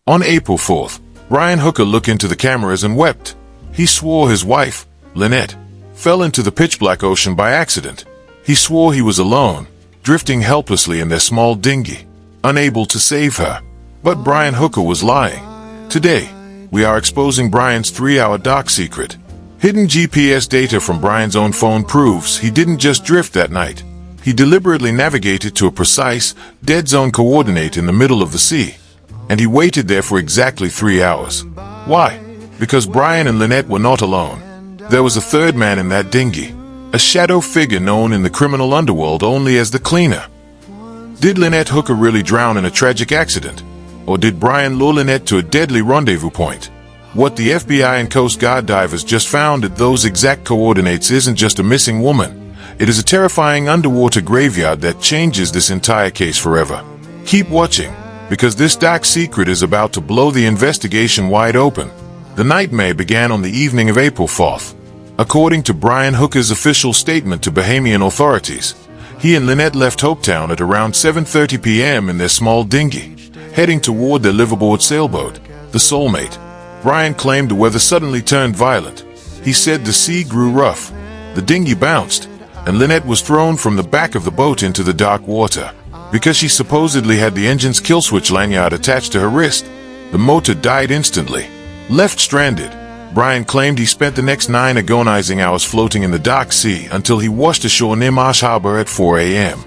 On April 4th, Brian Hooker looked into the cameras and wept. He swore his wife, Lynette, fell into the pitch-black ocean by accident. He swore he was alone, drifting helplessly in their small dinghy, unable to save her. But Brian Hooker was lying. Today, we are exposing Brian's 3-hour dark secret. Hidden GPS data from Brian's own phone proves he didn't just drift that night. He deliberately navigated to a precise, dead zone coordinate in the middle of the sea. And he waited there for exactly 3 hours. Why? Because Brian and Lynette were not alone. There was a third man in that dinghy, a shadow figure known in the criminal underworld only as the Cleaner. Did Lynette Hooker really drown in a tragic accident? Or did Brian lure Lynette to a deadly rendezvous point? What the FBI and Coast Guard divers just found at those exact coordinates isn't just a missing woman. It is a terrifying underwater graveyard that changes this entire case forever. Keep watching, because this dark secret is about to blow the investigation wide open. The nightmare began on the evening of April 4th. According to Brian Hooker's official statement to Bahamian authorities, he and Lynette left Hopetown at around 7:30 p.m. in their small dinghy, heading toward their liveaboard sailboat, the Soulmate. Brian claimed the weather suddenly turned violent. He said the sea grew rough, the dinghy bounced, and Lynette was thrown from the back of the boat into the dark water. Because she supposedly had the engine's kill switch lanyard attached to her wrist, the motor died instantly. Left stranded, Brian claimed he spent the next 9 agonizing hours floating in the dark sea until he washed ashore near Marsh Harbor at 4 a.m.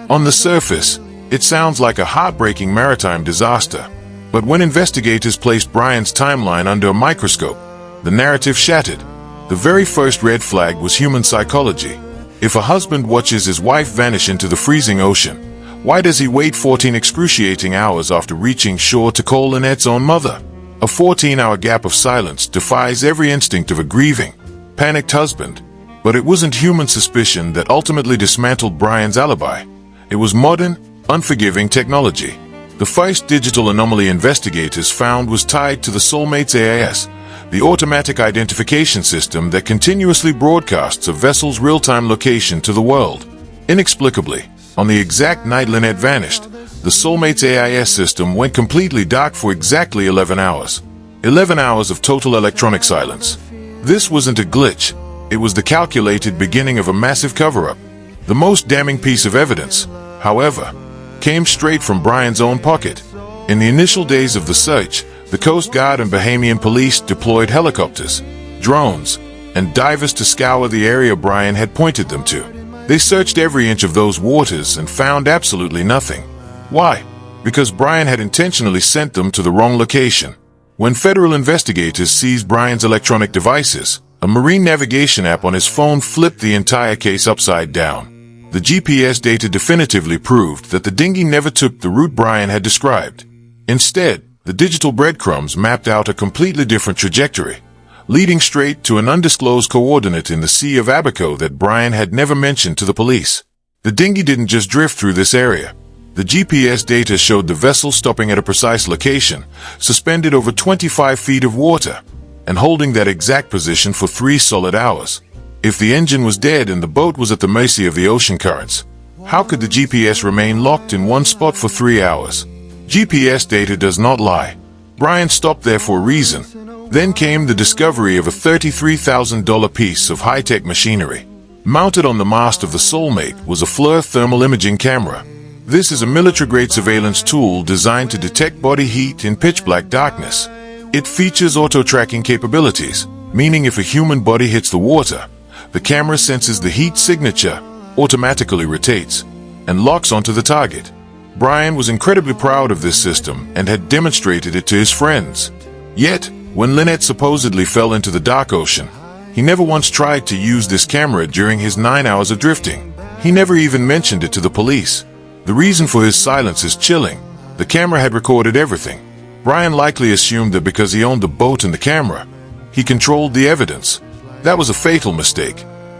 On the surface, it sounds like a heartbreaking maritime disaster. But when investigators placed Brian's timeline under a microscope, the narrative shattered. The very first red flag was human psychology. If a husband watches his wife vanish into the freezing ocean, why does he wait 14 excruciating hours after reaching shore to call Lynette's own mother? A 14-hour gap of silence defies every instinct of a grieving, panicked husband. But it wasn't human suspicion that ultimately dismantled Brian's alibi. It was modern, unforgiving technology. The first digital anomaly investigators found was tied to the Soulmate's AIS, the automatic identification system that continuously broadcasts a vessel's real-time location to the world. Inexplicably, on the exact night Lynette vanished, the Soulmate's AIS system went completely dark for exactly 11 hours. 11 hours of total electronic silence. This wasn't a glitch. It was the calculated beginning of a massive cover-up. The most damning piece of evidence, however, came straight from Brian's own pocket. In the initial days of the search, the Coast Guard and Bahamian police deployed helicopters, drones, and divers to scour the area Brian had pointed them to. They searched every inch of those waters and found absolutely nothing. Why? Because Brian had intentionally sent them to the wrong location. When federal investigators seized Brian's electronic devices, a marine navigation app on his phone flipped the entire case upside down. The GPS data definitively proved that the dinghy never took the route Brian had described. Instead, the digital breadcrumbs mapped out a completely different trajectory, leading straight to an undisclosed coordinate in the Sea of Abaco that Brian had never mentioned to the police. The dinghy didn't just drift through this area. The GPS data showed the vessel stopping at a precise location, suspended over 25 feet of water, and holding that exact position for 3 solid hours. If the engine was dead and the boat was at the mercy of the ocean currents, how could the GPS remain locked in one spot for 3 hours? GPS data does not lie. Brian stopped there for a reason. Then came the discovery of a $33,000 piece of high-tech machinery. Mounted on the mast of the Soulmate was a FLIR thermal imaging camera. This is a military-grade surveillance tool designed to detect body heat in pitch-black darkness. It features auto-tracking capabilities, meaning if a human body hits the water, the camera senses the heat signature, automatically rotates, and locks onto the target. Brian was incredibly proud of this system and had demonstrated it to his friends. Yet, when Lynette supposedly fell into the dark ocean, he never once tried to use this camera during his 9 hours of drifting. He never even mentioned it to the police. The reason for his silence is chilling. The camera had recorded everything. Brian likely assumed that because he owned the boat and the camera, he controlled the evidence. That was a fatal mistake.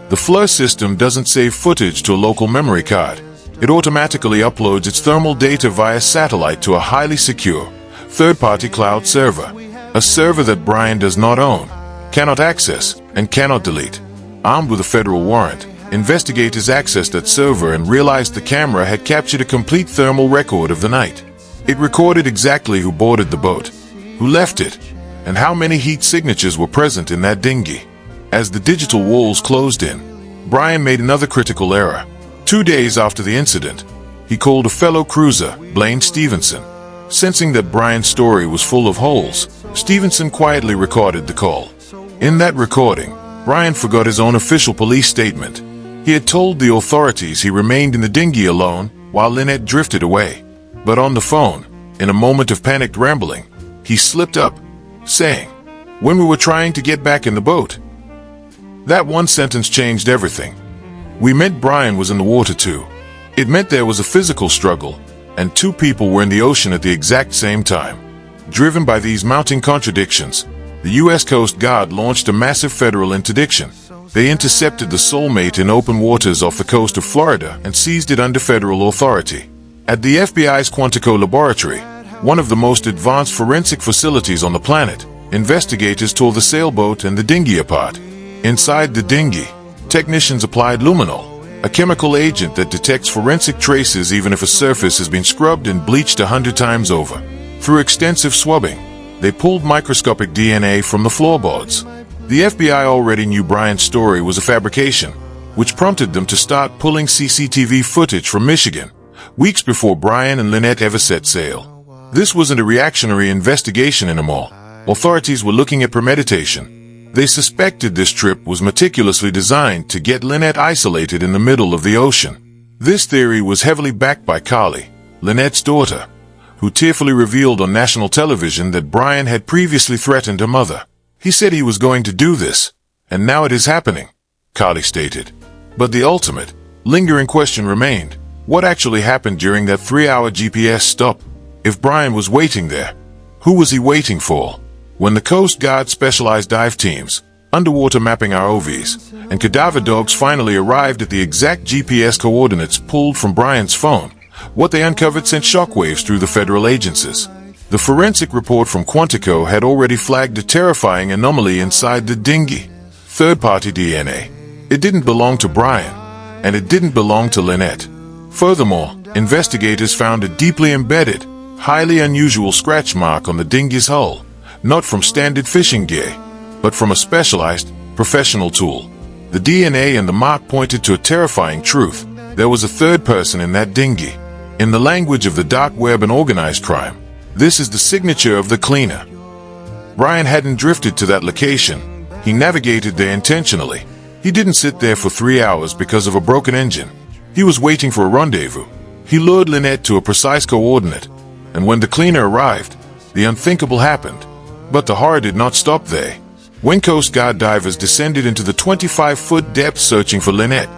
The FLIR system doesn't save footage to a local memory card. It automatically uploads its thermal data via satellite to a highly secure, third-party cloud server. A server that Brian does not own, cannot access, and cannot delete. Armed with a federal warrant, investigators accessed that server and realized the camera had captured a complete thermal record of the night. It recorded exactly who boarded the boat, Who left it? And how many heat signatures were present in that dinghy? As the digital walls closed in, Brian made another critical error. 2 days after the incident, he called a fellow cruiser, Blaine Stevenson. Sensing that Brian's story was full of holes, Stevenson quietly recorded the call. In that recording, Brian forgot his own official police statement. He had told the authorities he remained in the dinghy alone while Lynette drifted away. But on the phone, in a moment of panicked rambling, he slipped up, saying, "When we were trying to get back in the boat." That one sentence changed everything. We meant Brian was in the water too. It meant there was a physical struggle, and 2 people were in the ocean at the exact same time. Driven by these mounting contradictions, the U.S. Coast Guard launched a massive federal interdiction. They intercepted the soulmate in open waters off the coast of Florida and seized it under federal authority. At the FBI's Quantico laboratory, one of the most advanced forensic facilities on the planet, investigators tore the sailboat and the dinghy apart. Inside the dinghy, technicians applied luminol, a chemical agent that detects forensic traces even if a surface has been scrubbed and bleached 100 times over. Through extensive swabbing, they pulled microscopic DNA from the floorboards. The FBI already knew Brian's story was a fabrication, which prompted them to start pulling CCTV footage from Michigan, weeks before Brian and Lynette ever set sail. This wasn't a reactionary investigation anymore. Authorities were looking at premeditation. They suspected this trip was meticulously designed to get Lynette isolated in the middle of the ocean. This theory was heavily backed by Carly, Lynette's daughter, who tearfully revealed on national television that Brian had previously threatened her mother. "He said he was going to do this, and now it is happening," Carly stated. But the ultimate, lingering question remained. What actually happened during that 3-hour GPS stop? If Brian was waiting there, who was he waiting for? When the Coast Guard specialized dive teams, underwater mapping ROVs, and cadaver dogs finally arrived at the exact GPS coordinates pulled from Brian's phone, what they uncovered sent shockwaves through the federal agencies. The forensic report from Quantico had already flagged a terrifying anomaly inside the dinghy. Third-party DNA. It didn't belong to Brian, and it didn't belong to Lynette. Furthermore, investigators found a deeply embedded, highly unusual scratch mark on the dinghy's hull. Not from standard fishing gear, but from a specialized, professional tool. The DNA and the mark pointed to a terrifying truth. There was a third person in that dinghy. In the language of the dark web and organized crime, this is the signature of the cleaner. Brian hadn't drifted to that location. He navigated there intentionally. He didn't sit there for 3 hours because of a broken engine. He was waiting for a rendezvous. He lured Lynette to a precise coordinate, and when the cleaner arrived, the unthinkable happened. But the horror did not stop there. When Coast Guard divers descended into the 25-foot depth searching for Lynette,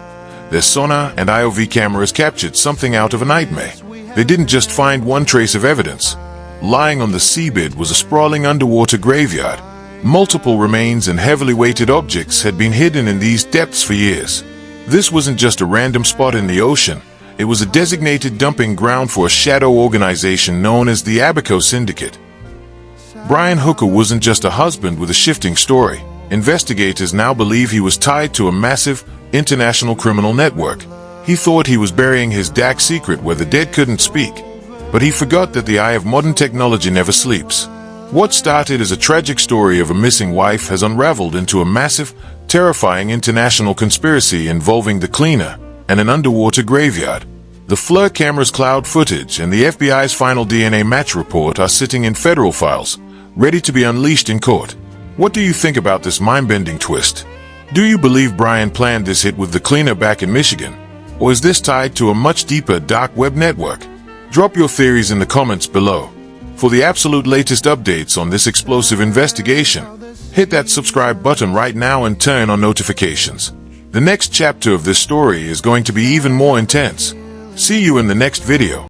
their sonar and IOV cameras captured something out of a nightmare. They didn't just find one trace of evidence. Lying on the seabed was a sprawling underwater graveyard. Multiple remains and heavily weighted objects had been hidden in these depths for years. This wasn't just a random spot in the ocean. It was a designated dumping ground for a shadow organization known as the Abaco Syndicate. Brian Hooker wasn't just a husband with a shifting story. Investigators now believe he was tied to a massive, international criminal network. He thought he was burying his dark secret where the dead couldn't speak. But he forgot that the eye of modern technology never sleeps. What started as a tragic story of a missing wife has unraveled into a massive, terrifying international conspiracy involving the cleaner and an underwater graveyard. The FLIR camera's cloud footage and the FBI's final DNA match report are sitting in federal files, ready to be unleashed in court. What do you think about this mind-bending twist? Do you believe Brian planned this hit with the cleaner back in Michigan? Or is this tied to a much deeper dark web network? Drop your theories in the comments below. For the absolute latest updates on this explosive investigation, hit that subscribe button right now and turn on notifications. The next chapter of this story is going to be even more intense. See you in the next video.